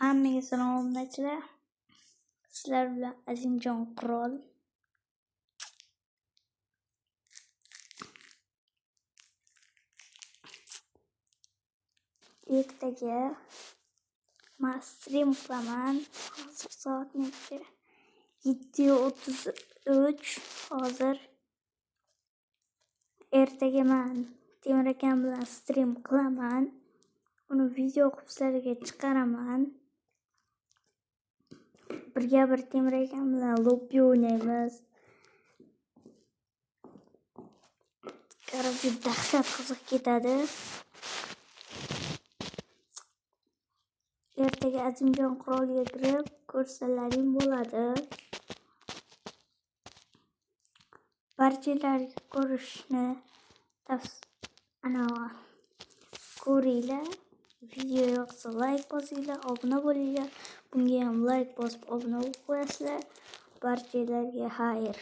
Hammaga salom obunachilar. Sizlar bilan Azimjon Qurol. Ertaga men stream qilaman. Hozir soat necha? 7:33. Hozir ertaga men Temur akam bilan stream qilaman. Uni video qilib sizlarga chiqaraman. Birga bir Temur akam bilan lobby o'ynaymiz. Qarab, dahshat qiziq ketadi. Ertaga Azimjon Qurolga kirib ko'rsalaring bo'ladi. Barchalarga ko'rishni ko'ringlar. Video yoqsa like bosinglar, obuna bo'linglar. Bunga ham like bosib obuna bo'lib qo'yasizlar. Barchalarga xayr.